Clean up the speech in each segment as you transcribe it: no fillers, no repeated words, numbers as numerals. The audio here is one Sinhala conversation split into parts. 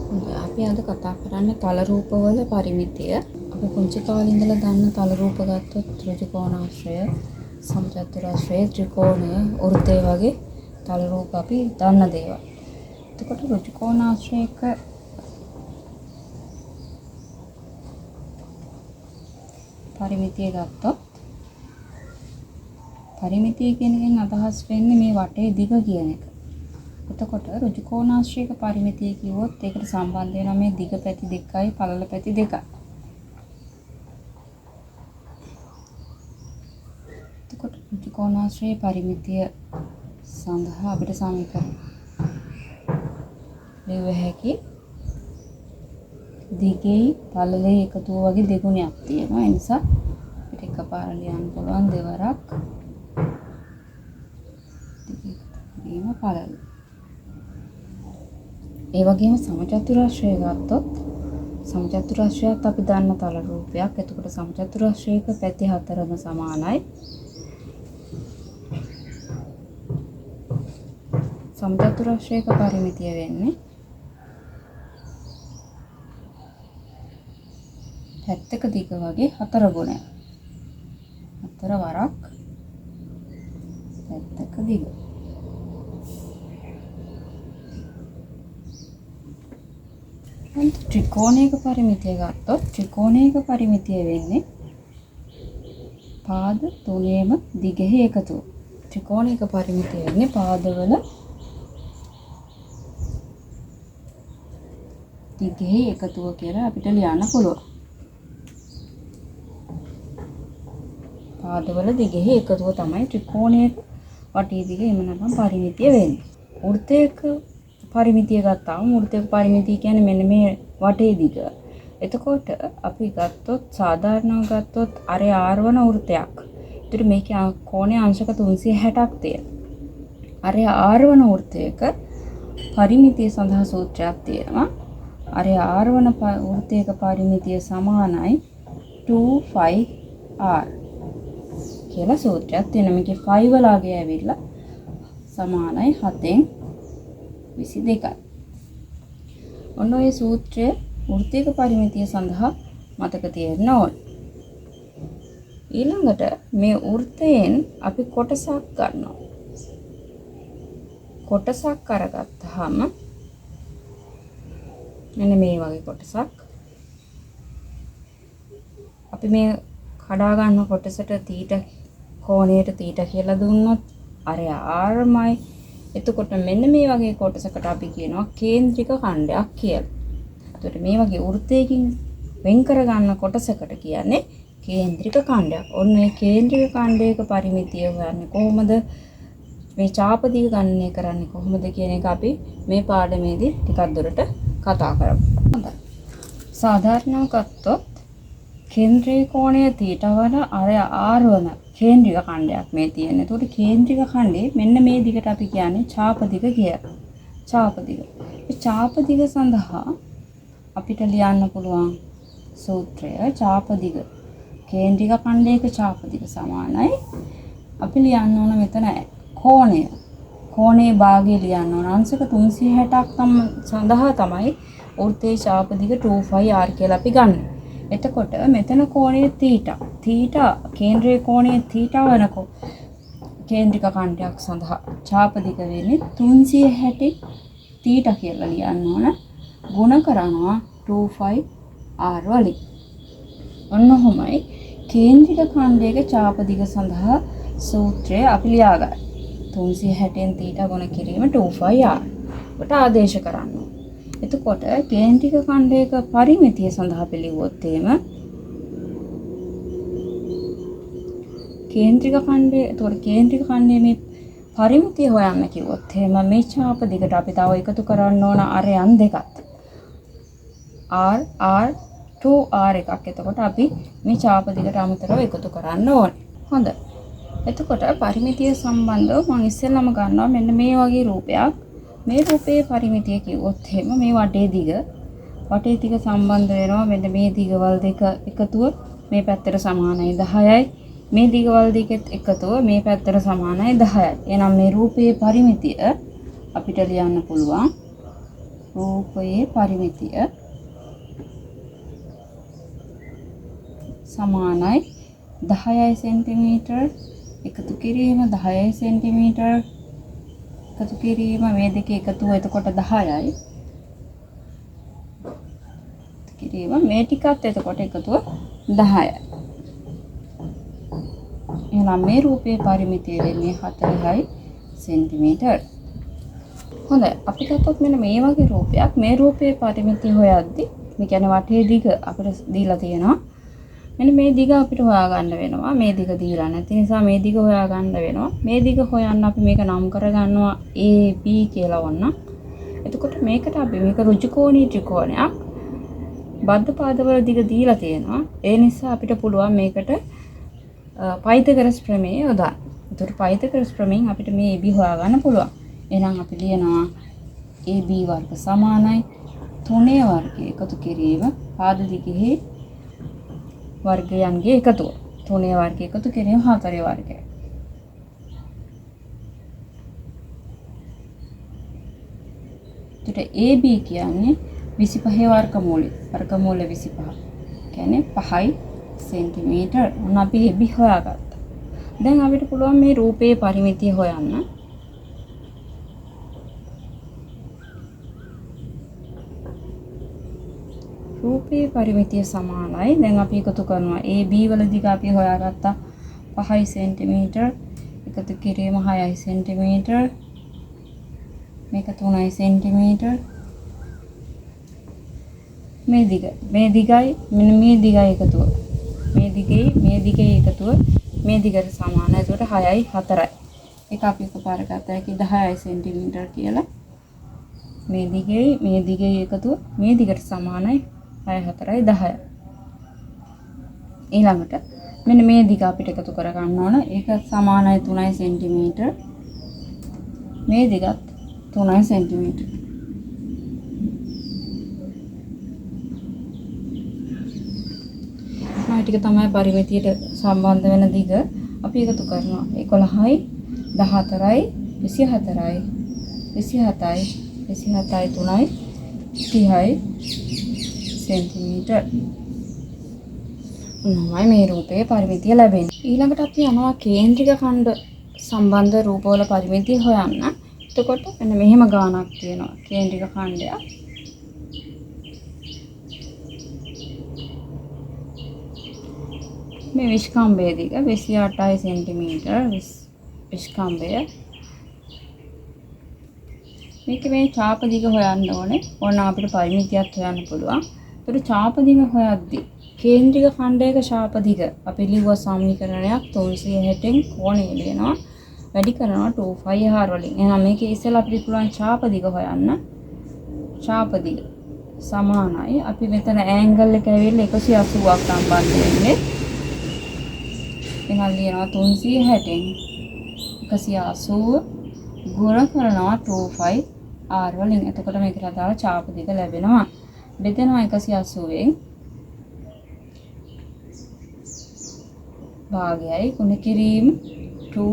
අපි අද කතා කරන්නේ තල රූපවල පරිමිතිය. අපි පුංචි කාලේ ඉඳලා දන්න තල රූප ගත්තොත් ත්‍රිකෝණාශ්‍රය, සමචතුරාශ්‍රය, ත්‍රිකෝණය, වෘත්තය වගේ තල රූප අපි දන්න දේවල්. එතකොට ත්‍රිකෝණාශ්‍රයක පරිමිතිය ගත්තොත් පරිමිතිය කියන එකෙන් අදහස් වෙන්නේ මේ වටේ දිග කියන එක. එතකොට ඍජුකෝණාශ්‍රයක පරිමිතිය කිව්වොත් ඒකට සම්බන්ධ වෙනවා මේ දිග පැති දෙකයි පළල පැති දෙකයි. එතකොට ඍජුකෝණාශ්‍රයේ පරිමිතිය සඳහා අපිට සමීකරණ ලියව හැකි දිගේ පළලේ එකතුව වගේ දෙගුණයක් තියෙනවා. ඒ නිසා අපිට එකපාර ලියන්න පුළුවන් දෙවරක් දිග පළල. ඒ වගේම සමචතුරාශ්‍රය ගත්තොත් සමචතුරාශ්‍රයත් අපි දන්න තල රූපයක්. එතකොට සමචතුරාශ්‍රයක පැති හතරම සමානයි. සමචතුරාශ්‍රයක පරිමිතිය වෙන්නේ පැත්තක දිග වගේ හතර ගුණයක්. හතර වරක් පැත්තක දිග. ත්‍රිකෝණයක පරිමිතිය ගත්තොත් ත්‍රිකෝණයක පරිමිතිය වෙන්නේ පාද තුනේම දිගෙහි එකතුව. ත්‍රිකෝණයක පරිමිතිය වෙන්නේ පාදවල දිගෙහි එකතුව කියලා අපිට ලියන්න පුළුවන්. පාදවල දිගෙහි එකතුව තමයි ත්‍රිකෝණයක වටේ දිග එම නැත්නම් පරිමිතිය වෙන්නේ. වෘත්තයක පරිමිතිය ගත්තාම වෘත්තයක පරිමිතිය කියන්නේ මෙන්න මේ වටේ දිග. එතකොට අපි ගත්තොත් සාධාරණව ගත්තොත් අර R වන වෘත්තයක්. ඒතර මේකේ කෝණය අංශක 360ක් තියෙනවා. අර R වන වෘත්තයක පරිමිතිය සඳහා සූත්‍රයක් තියෙනවා. අර R වන වෘත්තයක පරිමිතිය සමානයි 2πr කියලා සූත්‍රයක් තියෙනවා. මේකේ 5 වලාගේ ඇවිල්ලා සමානයි 7න් 22යි. ඔන්න ඔය සූත්‍රය වෘත්තයක පරිමිතිය සඳහා මතක තියෙන්න ඕන. ඊළඟට මේ වෘත්තයෙන් අපි කොටසක් ගන්නවා. කොටසක් අරගත්තාම මෙන්න මේ වගේ කොටසක්. අපි මේ කඩා ගන්න කොටසට තීට කෝණයට තීට කියලා දුන්නොත් අර ආර්මයි. එතකොට මෙන්න මේ වගේ කොටසකට අපි කියනවා කේන්ද්‍රික ඛණ්ඩයක් කියලා. එතකොට මේ වගේ වෘත්තයකින් වෙන් කර ගන්න කොටසකට කියන්නේ කේන්ද්‍රික ඛණ්ඩයක්. ඔන්න ඒ කේන්ද්‍රික ඛණ්ඩයක පරිමිතිය හොයන්නේ කොහොමද? මේ ඡාප දිග ගණනය කරන්නේ කොහොමද කියන එක අපි මේ පාඩමේදී ටිකක් දුරට කතා කරමු. හොඳයි. සාධාරණව ගත්තොත් කේන්ද්‍රීය කෝණය θ වන R වන කේන්ද්‍රික ඛණ්ඩයක් මේ තියෙන්නේ. ඒකට කේන්ද්‍රික ඛණ්ඩේ මෙන්න මේ දිගට අපි කියන්නේ ඡාප දිග කියලා. ඡාප දිග. ඒ ඡාප දිග සඳහා අපිට ලියන්න පුළුවන් සූත්‍රය ඡාප දිග. කේන්ද්‍රික ඛණ්ඩයක ඡාප දිග සමානයි. අපි ලියන්න ඕන මෙතන කෝණය. කෝණේ භාගය ලියන්න ඕන. අංශක 360ක් සඳහා තමයි වෘත්තයේ ඡාප දිග 2πr කියලා අපි ගන්න. එතකොට මෙතන කෝණය θ කේන්ද්‍රීය කෝණය θ වන කේන්ද්‍රික ඛණ්ඩයක් සඳහා ඡාප දිග වෙන්නේ 360 θ කියලා ලියන්න ඕන. ගුණ කරනවා 2πr වලින්. ඔන්න ඔහොමයි කේන්ද්‍රික ඛණ්ඩයක ඡාප දිග සඳහා සූත්‍රය අපි ලියාගන්න. 360න් θ ගුණ කිරීම 2πr. කොට ආදේශ කරන්න ඕන. එතකොට කේන්ද්‍රික ඛණ්ඩයක පරිමිතිය සඳහා පිළිගුවොත් එහෙම කේන්ද්‍රික ඛණ්ඩයේ මේ පරිමිතිය හොයන්න කිව්වොත් එහෙම මේ ඡාප දිගට අපි තව එකතු කරන්න ඕන අරයන් දෙකක්. R 2R එකක්. එතකොට අපි මේ ඡාප දිගට අමතරව එකතු කරන්න ඕනේ. හොඳයි. එතකොට පරිමිතිය සම්බන්ධව මම ඉස්සෙල්ලාම ගන්නවා මෙන්න මේ වගේ රූපයක්. මේ රූපයේ පරිමිතිය කිව්වොත් එහෙම මේ වටේ දිග සම්බන්ධ වෙනවා මෙන්න මේ දිගවල් දෙක එකතුව මේ පැත්තට සමානයි 10යි. මේ දිගවල් දෙකත් එකතුව මේ පැත්තට සමානයි 10යි. එහෙනම් මේ රූපයේ පරිමිතිය අපිට ලියන්න පුළුවන් රූපයේ පරිමිතිය සමානයි 10 සෙන්ටිමීටර් එකතු කිරීම 10 සෙන්ටිමීටර් එකතු කිරීම මේ දෙක එකතුව එතකොට 10යි කිරීම මේ ටිකත් එතකොට එකතුව 10යි. එහෙනම් මේ රූපයේ පරිමිතිය වෙන්නේ 40 සෙන්ටිමීටර්. හොඳයි අපි ගත්තොත් මෙන්න මේ වගේ රූපයක් මේ රූපයේ පරිමිතිය හොයද්දි මේ කියන්නේ වටේ දිග අපිට දීලා තියෙනවා. මෙන්න මේ දිග අපිට හොයාගන්න වෙනවා. මේ දිග දීලා නැති නිසා මේ දිග හොයාගන්න වෙනවා. මේ දිග හොයන්න අපි මේක නම් කරගන්නවා AB කියලා වොන්න. එතකොට මේකට අපි මේක ඍජුකෝණී ත්‍රිකෝණයක්. බද්ධ පාදවල දිග දීලා තියෙනවා. ඒ නිසා අපිට පුළුවන් මේකට පයිතගරස් ප්‍රමේය යොදන්න. එතකොට පයිතගරස් ප්‍රමේයෙන් අපිට මේ AB හොයාගන්න පුළුවන්. එහෙනම් අපි ලියනවා AB වර්ග සමානයි 3 වර්ගය එකතු කිරීම පාද දිගෙහි වර්ගයන්ගේ එකතුව. 3 වර්ගය එකතු කිරීම 4 වර්ගය. එතකොට AB කියන්නේ 25 වර්ගමූලය. වර්ගමූල 25. කියන්නේ 5 සෙන්ටිමීටර්. මොන අපි AB හොයාගත්තා. දැන් අපිට පුළුවන් මේ රූපයේ පරිමිතිය හොයන්න. රූපයේ පරිමිතිය සමානයි. දැන් අපි එකතු කරනවා AB වල දිග අපි හොයාගත්තා 5 සෙන්ටිමීටර් එකතු කිරීම 6 සෙන්ටිමීටර් මේක 3 සෙන්ටිමීටර් මේ දිගයි මෙන්න මේ දිගයි එකතුව මේ දිගේ එකතුව මේ දිගට සමානයි. ඒකට 6යි 4යි. ඒක අපි එකපාර ගත්තා ඒකේ 10 සෙන්ටිමීටර් කියලා. මේ දිගේ එකතුව මේ දිගට සමානයි 6 4යි 10යි. ඊළඟට මෙන්න මේ දිග අපිට එකතු කර ගන්න ඕන. ඒක සමානයි 3 සෙන්ටිමීටර්. මේ දිගත් 3 සෙන්ටිමීටර්. මේ ටික තමයි පරිමිතියට සම්බන්ධ වෙන දිග. අපි එකතු කරනවා 11යි 14යි 24යි 27යි 27යි 3යි 30යි සෙන්ටිමීටර්. නමයි මේ රූපයේ පරිමිතිය ලැබෙන්නේ. ඊළඟට අපි යනවා කේන්ද්‍රික ඛණ්ඩ සම්බන්ධ රූපවල පරිමිතිය හොයන්න. එතකොට මෙන්න මෙහෙම ගානක් තියෙනවා කේන්ද්‍රික ඛණ්ඩයක්. මේ විස්කම්භයේ දිග 28 සෙන්ටිමීටර් විස්කම්භය. මේක මේ චාප දිග හොයන්න ඕනේ. ඕන අපිට පරිමිතියක් හොයන්න පුළුවන්. ඒතර චාප දිග හොයද්දී කේන්ද්‍රික ඛණ්ඩයක ශාප දිග අපි ලිව්ව සමීකරණයක් 360න් කෝණය ලියනවා වැඩි කරනවා 2πr වලින්. එහෙනම් මේකේ ඉස්සෙල්ලා අපිට පුළුවන් ශාප දිග හොයන්න. ශාප දිග සමානයි අපි මෙතන ඇන්ගල් එක ඇවිල්ලා 180ක් සම්බන්ධ වෙන්නේ. එහෙනම් ලියනවා 360න් 180 ගුණ කරනවා 2πr වලින්. එතකොට මේකට අදාළ ශාප දිග ලැබෙනවා. බෙදෙනවා 180න් භාගයයි ගුණ කිරීම 2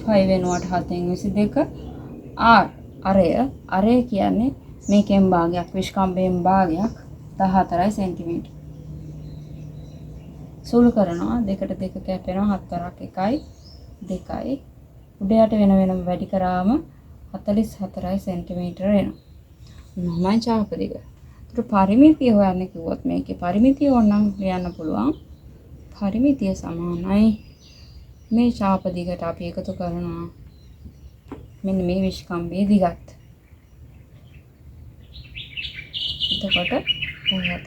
5 වෙනුවට 7න් 22 r අරය කියන්නේ මේකෙන් භාගයක් විස්කම්භයෙන් භාගයක් 14 සෙන්ටිමීටර්. සුළු කරනවා දෙකට දෙක කැපෙනවා 4ක් 1යි 2යි උඩ යට වෙන වෙනම වැඩි කරාම 44 සෙන්ටිමීටර එනවා. මොනමයි ඡාප දිග. ඒතර පරිමිතිය හොයන්න කිව්වොත් මේකේ පරිමිතිය ඕනනම් ලියන්න පුළුවන්. පරිමිතිය සමානයි මේ ඡාප දිගට අපි එකතු කරනවා මෙන්න මේ විස්කම්භයේ දිගත්. එතකොට 4යි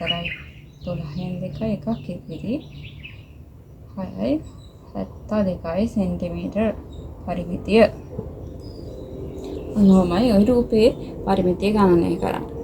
12න් 2 එකක් ඉතිරි 6යි 72 සෙන්ටිමීටර් පරිමිතිය. මොනවාමයි ওই රූපේ පරිමිතිය ගණනය කරන්නේ.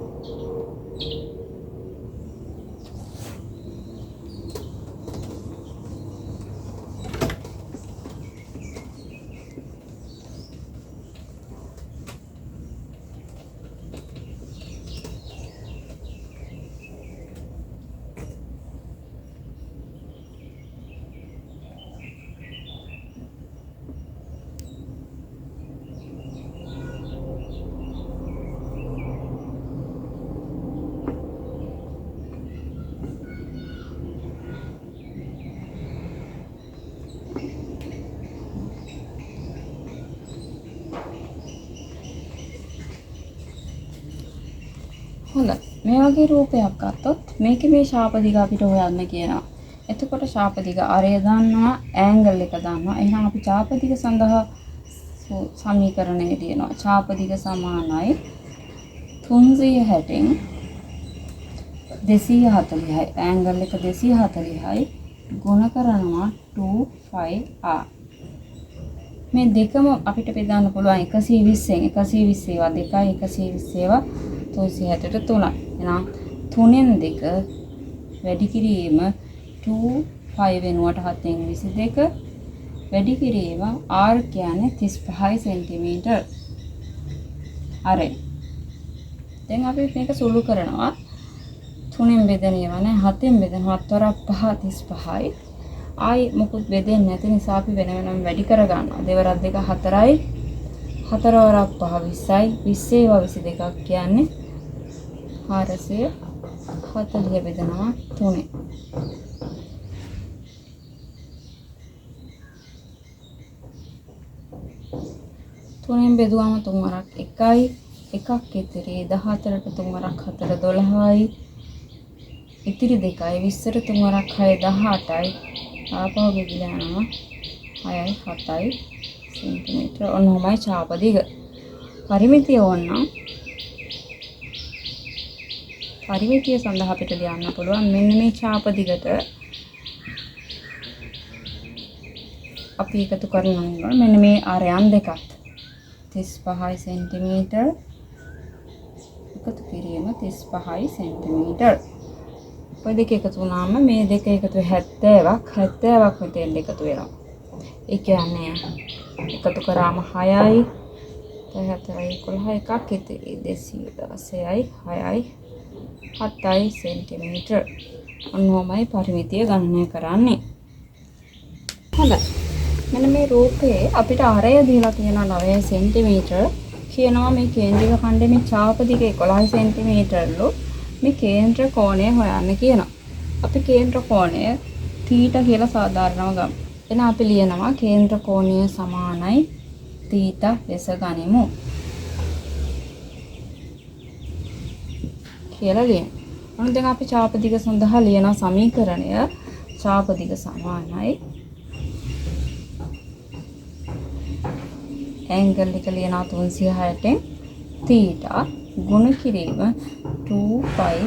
හොඳයි. මේ වගේ රූපයක් ගත්තොත් මේකේ මේ ශාප දිග අපිට හොයන්න කියනවා. එතකොට ශාප දිග අරය දන්නවා, ඇන්ගල් එක දන්නවා. එහෙනම් අපි ශාප දිග සඳහා සමීකරණය ලියනවා. ශාප දිග සමානයි 360න් 240යි. ඇන්ගල් එක 240යි ගුණ කරනවා 25r. මේ දෙකම අපිට බෙදන්න පුළුවන් 120න් 120 ඒවා 2යි 120 ඒවා 360ට 3යි. එහෙනම් 3න් 2 වැඩි කිරීම 2 5 වෙනුවට 7න් 22 වැඩි කිරීම r කියන්නේ 35 සෙන්ටිමීටර්. හරි. දැන් අපි මේක සුළු කරනවා. 3න් බෙදන ඒවා නෑ 7න් බෙදන 7 වරක් 5 35යි. ආයි මොකුත් බෙදෙන්නේ නැති නිසා අපි වෙන වෙනම වැඩි කර ගන්නවා. දෙවරක් 2 4යි. 4 වරක් 5 20යි. 20 ඒවා 22ක් කියන්නේ 440 බෙදනවා 3ෙන්. තුනෙන් බෙදුවම 3 වරක් 1යි. එකක් ඉතිරි 14ට 3 වරක් 4 12යි. ඉතිරි 2යි 20ට 3 වරක් 6 18යි. ආපහු බෙදලා යනවා 6යි 7යි සෙන්ටිමීටර. ඔන්නෝමයි ශාප දිග. පරිමිතිය ඕනනම් පරිමිතිය සඳහා අපිට ලියන්න පුළුවන් මෙන්න මේ ශාප දිගට අපි එකතු කරනවා. මෙන්න මේ ආරයන් දෙකත් 35 සෙන්ටිමීටර එකතු කිරීම 35 සෙන්ටිමීටර. ඔය දෙක එකතු වුණාම මේ දෙක එකතු 70ක් මෙතෙන් එකතු වෙනවා. ඒ කියන්නේ එකතු කරාම 6යි 4යි 11 එකක් ඉතිරි 216යි 6යි 7යි සෙන්ටිමීටර. ඔන්නෝමයි පරිමිතිය ගණනය කරන්නේ. හොඳයි. මෙන්න මේ රූපේ අපිට ආරය දීලා තියෙන 9 සෙන්ටිමීටර කියනවා. මේ කේන්ද්‍රික ඛණ්ඩයේ මේ ඡාප දිග 11 සෙන්ටිමීටර්ලු. මේ කේන්ද්‍ර කෝණය හොයන්න කියනවා. අපි කේන්ද්‍ර කෝණය θ කියලා සාධාරණව ගමු. එහෙනම් අපි ලියනවා කේන්ද්‍ර කෝණය සමානයි θ ලෙස ගනිමු කියලා ලියන්න. මොන දැන් අපි ඡාප දිග සඳහා ලියන සමීකරණය ඡාප දිග සමානයි ඇන්ගල් එක ලියනවා 360න් θ ගුණ කිරීම 2πr.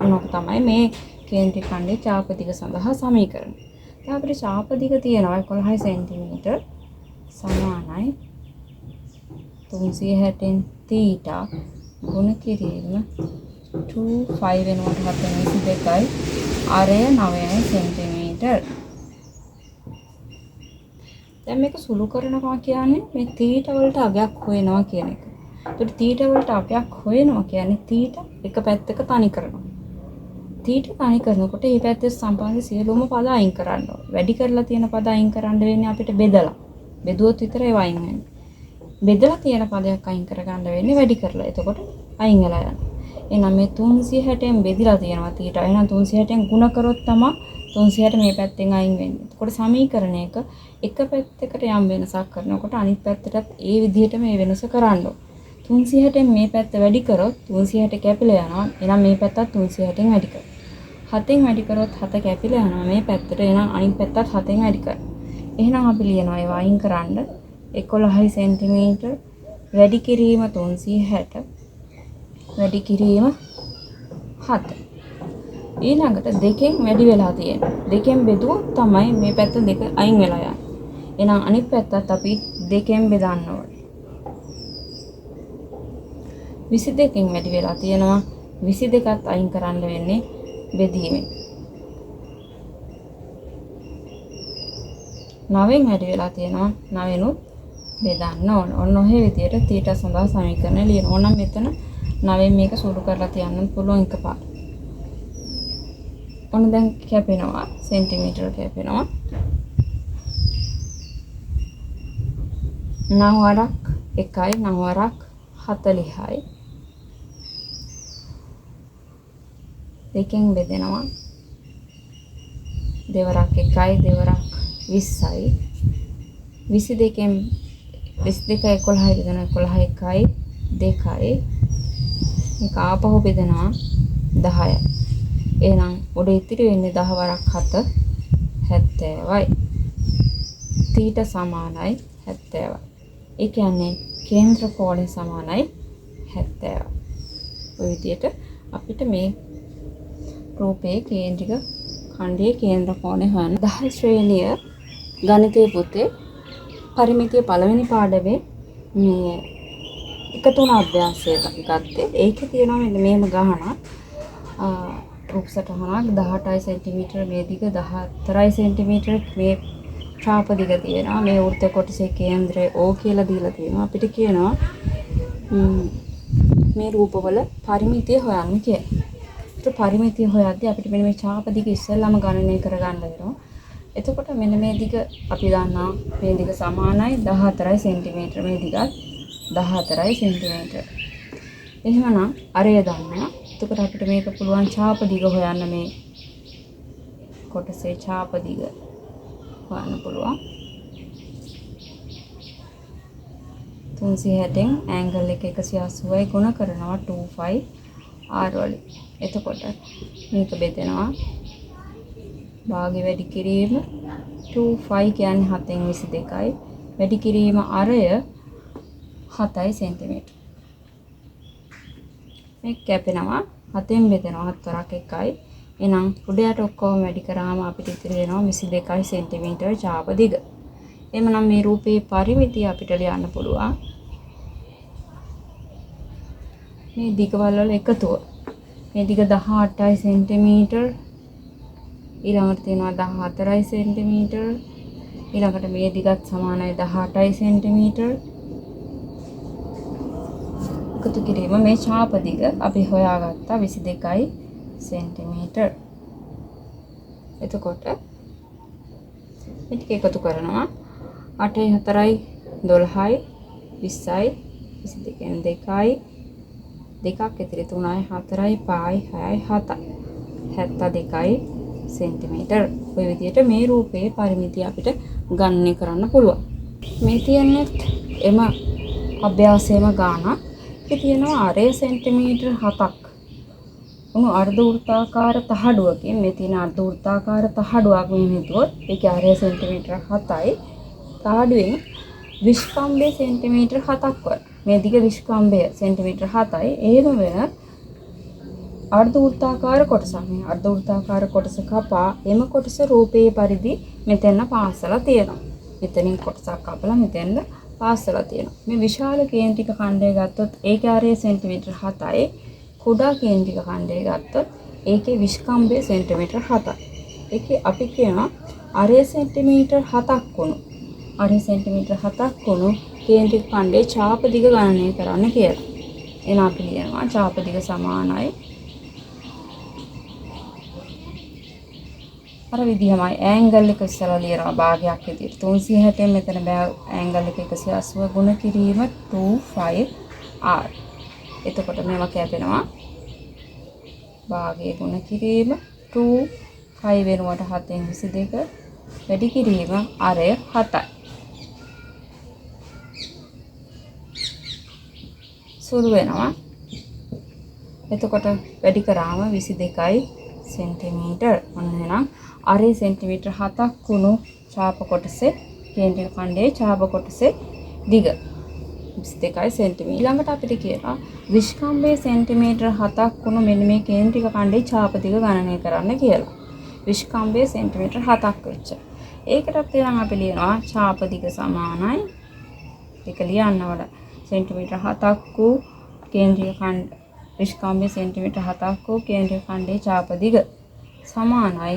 මොනක තමයි මේ කේන්ද්‍රික ඛණ්ඩයේ ඡාප දිග සඳහා සමීකරණය. දැන් අපිට ඡාප දිග තියෙනවා 11 සෙන්ටිමීටර් සමානයි 360න් θ ගුණ කිරීම 2π වෙනුවට 722යි ආරය 9 සෙන්ටිමීටර්. දැන් මේක සුළු කරනවා කියන්නේ මේ θ වලට අගයක් හොයනවා කියන එක. ඒකට θ වලට අගයක් හොයනවා කියන්නේ θ එක පැත්තක තනි කරනවා. θ තනි කරනකොට මේ පැත්තේ සම්බන්ධ සියලුම පද අයින් කරන්න ඕනේ. වැඩි කරලා තියෙන පද අයින් කරන්න වෙන්නේ අපිට බෙදලා. බෙදුවොත් විතරයි වයින් වෙන්නේ. බෙදලා තියෙන පදයක් අයින් කරගන්න වෙන්නේ වැඩි කරලා. එතකොට අයින් වෙලා යනවා. එහෙනම් මේ 360න් බෙදලා තියෙනවා θ. එහෙනම් 360න් ගුණ කරොත් තමයි 360 මේ පැත්තෙන් අයින් වෙන්නේ. එතකොට සමීකරණයක එක පැත්තකට යම් වෙනසක් කරනකොට අනිත් පැත්තටත් ඒ විදිහටම මේ වෙනස කරන්න ඕනේ. 360න් මේ පැත්ත වැඩි කරොත් 360 කැපිලා යනවා. එහෙනම් මේ පැත්තත් 360න් වැඩි කරනවා. 7න් වැඩි කරොත් 7 කැපිලා යනවා මේ පැත්තට. එහෙනම් අනිත් පැත්තත් 7න් වැඩි කරනවා. එහෙනම් අපි ලියනවා ඒවා අයින් කරන්න 11 සෙන්ටිමීටර් වැඩි කිරීම 360 වැඩි කිරීම 7. ඊළඟට දෙකෙන් වැඩි වෙලා තියෙනවා. දෙකෙන් බෙදුවොත් තමයි මේ පැත්ත දෙක අයින් වෙලා යන්නේ. එහෙනම් අනිත් පැත්තත් අපි දෙකෙන් බෙදන්න ඕනේ. 22කින් වැඩි වෙලා තියෙනවා. 22ත් අයින් කරන්න වෙන්නේ බෙදීමෙන්. 9න් වැඩි වෙලා තියෙනවා. 9නුත් බෙදන්න ඕන. ඔන්න ඔහේ විදියට θ සඳහා සමීකරණය ලියන. ඕනම් මෙතන 9න් මේක සුළු කරලා තියන්න පුළුවන් එකපාර. ඔන්න දැන් කැපෙනවා සෙන්ටිමීටර කැපෙනවා. 9 වරක් 1යි 9 වරක් 40යි. දෙකෙන් බෙදෙනවා. දෙවරක් 1යි දෙවරක් 20යි. 22න් 22 11යි බෙදෙනවා 11 1යි 2යි මේක ආපහු බෙදනවා 10යි. එහෙනම් උඩ ඉතිරි වෙන්නේ 10 වරක් 7 70යි. තීට සමානයි 70යි. ඒ කියන්නේ කේන්ද්‍ර කෝණය සමානයි 70යි. ඔය විදිහට අපිට මේ රූපයේ කේන්ද්‍රික ඛණ්ඩයේ කේන්ද්‍ර කෝණය හොයන්න. 10 ශ්‍රේණිය ගණිතයේ පොතේ පරිමිතිය පළවෙනි පාඩමේ මේ එකතුන අභ්‍යාසය ගත්තේ. ඒකේ තියෙනවා මෙන්න මේම ගහන රූප සටහනක් 18 සෙන්ටිමීටර මේ දිග 14 සෙන්ටිමීටර මේ ඡාප දිග තියෙනවා. මේ වෘත්ත කොටසේ කේන්ද්‍රය O කියලා දීලා තියෙනවා. අපිට කියනවා මේ රූපවල පරිමිතිය හොයන්න කියලා. ඒත් පරිමිතිය හොයද්දී අපිට මෙන්න මේ ඡාප දිග ඉස්සෙල්ලාම ගණනය කරගන්න වෙනවා. එතකොට මෙන්න මේ දිග අපි දන්නවා මේ දිග සමානයි 14 සෙන්ටිමීටර මේ දිගත් 14 සෙන්ටිමීටර. එහෙමනම් අරය දන්නවා. එතකොට අපිට මේක පුළුවන් ඡාප දිග හොයන්න මේ කොටසේ ඡාප දිග හොයන්න පුළුවන්. 360න් ඇන්ගල් එක 180යි ගුණ කරනවා 25 r වලින්. එතකොට මේක බෙදෙනවා භාගය වැඩි කිරීම 25 කියන්නේ 7න් 22යි. වැඩි කිරීම අරය 7 සෙන්ටිමීටර. මේක කැපෙනවා 7න් බෙදෙනවා 7 වරක් 1යි. එහෙනම් උඩ යට ඔක්කොම වැඩි කරාම අපිට ඉතිරි වෙනවා 22 සෙන්ටිමීටර ඡාප දිග. එhmenan මේ රූපේ පරිමිතිය අපිට ලියන්න පුළුවන්. මේ දිගවල වල එකතුව. මේ දිග 18 සෙන්ටිමීටර. ඊළඟට තියෙනවා 14 සෙන්ටිමීටර. ඊළඟට මේ දිගත් සමානයි 18 සෙන්ටිමීටර. එකතු කිරීම මේ ඡාප දිග අපි හොයාගත්තා 22 සෙන්ටිමීටර. එතකොට මේ ටික එකතු කරනවා 8යි 4යි 12යි 20යි 22න් 2යි දෙකක් ඉතිරි 3යි 4යි 5යි 6යි 7යි 72යි සෙන්ටිමීටර. ඔය විදිහට මේ රූපයේ පරිමිතිය අපිට ගණනය කරන්න පුළුවන්. මේ තියෙන්නේ එම අභ්‍යාසයේම ගානක්. ඒකේ තියෙනවා අරය සෙන්ටිමීටර 7ක්. උණු අර්ධ වෘත්තාකාර තහඩුවකින් මේ තියෙන අර්ධ වෘත්තාකාර තහඩුවක් මෙහෙම හිතුවොත් ඒකේ අරය සෙන්ටිමීටර 7යි. තහඩුවෙන් විස්කම්භය සෙන්ටිමීටර 7ක් වර. මේ දිග විස්කම්භය සෙන්ටිමීටර 7යි. එහෙම වෙන අර්ධ වෘත්තාකාර කොටසක්. මේ අර්ධ වෘත්තාකාර කොටස කපා එම කොටස රූපයේ පරිදි මෙතන පාසලා තියෙනවා. මෙතනින් කොටසක් කපලා මෙතෙන්ද පාසලා තියෙනවා. මේ විශාල කේන්ද්‍රික ඛණ්ඩය ගත්තොත් ඒකේ ආරය සෙන්ටිමීටර 7යි. කුඩා කේන්ද්‍රික ඛණ්ඩය ගත්තොත් ඒකේ විස්කම්භය සෙන්ටිමීටර 7යි. ඒකේ අපි කියනවා ආරය සෙන්ටිමීටර 7ක් වුණු. ආරය සෙන්ටිමීටර 7ක් වුණු කේන්ද්‍රික ඛණ්ඩයේ ඡාප දිග ගණනය කරන්න කියලා. එන අපි කියනවා ඡාප දිග සමානයි අර විදිහමයි ඇන්ගල් එක ඉස්සලා ලියනවා භාගයක් විදිහට 360න් මෙතන ඇන්ගල් එක 180 ගුණ කිරීම 25r. එතකොට මේවා කැපෙනවා භාගයේ ගුණ කිරීම 25 වෙනුවට 7න් 22 වැඩි කිරීම අරය 7යි. සුළු වෙනවා. එතකොට වැඩි කරාම 22යි සෙන්ටිමීටර. ඔන්න එහෙනම් අරය සෙන්ටිමීටර 7ක් වුණු ඡාප කොටසේ කේන්ද්‍රික ඛණ්ඩයේ ඡාප කොටසේ දිග 22යි සෙන්ටිමීටර. ඊළඟට අපිට කියනවා විස්කම්භය සෙන්ටිමීටර 7ක් වුණු මෙන්න මේ කේන්ද්‍රික ඛණ්ඩයේ ඡාප දිග ගණනය කරන්න කියලා. විස්කම්භය සෙන්ටිමීටර 7ක් වෙච්ච. ඒකටත් එහෙනම් අපි ලියනවා ඡාප දිග සමානයි. ඒක ලියන්න වඩා සෙන්ටිමීටර 7ක් වූ කේන්ද්‍රික ඛණ්ඩ විස්කම්භය සෙන්ටිමීටර 7ක් වූ කේන්ද්‍රික ඛණ්ඩයේ ඡාප දිග සමානයි.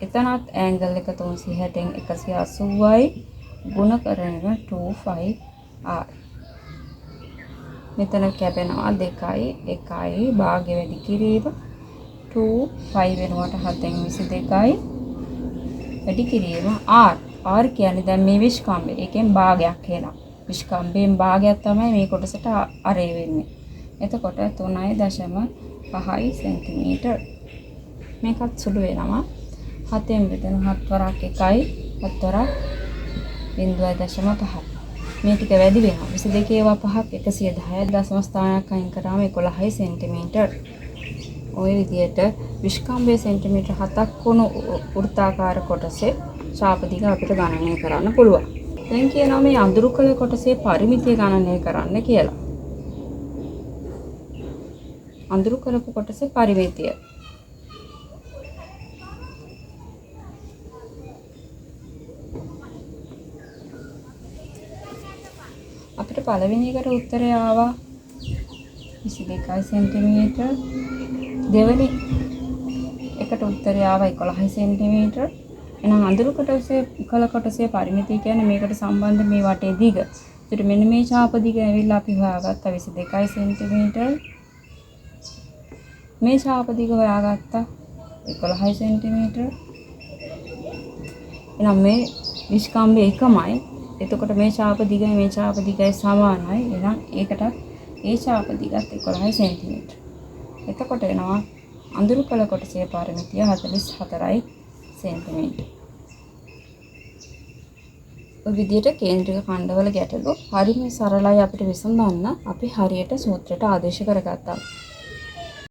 එතනත් ඇන්ගල් එක 360න් 180යි ගුණ කරගෙන 25r. මෙතන කැපෙනවා 2යි 1යි භාගය වැඩි කිරීම 25 වෙනුවට 7න් 22යි වැඩි කිරීම r. r කියන්නේ දැන් මේ විස්කම්භය. ඒකෙන් භාගයක් එනවා. විස්කම්භයෙන් භාගයක් තමයි මේ කොටසට අරේ වෙන්නේ. එතකොට 3.5 සෙන්ටිමීටර. මේකත් සුළු වෙනවා. 7න් බෙදෙන 7 වරක් 1යි 7 වරක් 0.5. මේ ටික වැඩි වෙනවා. 22 ඒවා 5ක් 110 දශම ස්ථානයක් අයින් කරාම 11 සෙන්ටිමීටර්. ওই විදිහට විස්කම්භයේ සෙන්ටිමීටර් 7ක් වුණු වෘත්තාකාර කොටසේ ඡාප දිග අපිට ගණනය කරන්න පුළුවන්. දැන් කියනවා මේ අඳුරු කළ කොටසේ පරිමිතිය ගණනය කරන්න කියලා. අඳුරු කරපු කොටසේ පරිමිතිය. අපිට පළවෙනි එකට උත්තරය ආවා 22 සෙන්ටිමීටර්. දෙවෙනි එකට උත්තරය ආවා 11 සෙන්ටිමීටර්. එහෙනම් අඳුරු කොටසේ කළ කොටසේ පරිමිතිය කියන්නේ මේකට සම්බන්ධ මේ වටේ දිග. ඒකට මෙන්න මේ ඡාප දිග ඇවිල්ලා අපි හොයාගත්තා 22 සෙන්ටිමීටර්. මේ ඡාප දිග හොයාගත්තා 11 සෙන්ටිමීටර්. එහෙනම් මේ විස්කම්භය එකමයි. එතකොට මේ ඡාප දිගයි මේ ඡාප දිගයි සමානයි. එහෙනම් ඒකට ඒ ඡාප දිගත් 11 සෙන්ටිමීටර්. එතකොට එනවා අඳුරු කළ කොටසේ පරිමිතිය 44 සෙන්ටිමීටර්. ඔය විදිහට කේන්ද්‍රික ඛණ්ඩවල ගැටලු හරිම සරලයි අපිට විසඳන්න. අපි හරියට සූත්‍රයට ආදේශ කරගත්තා.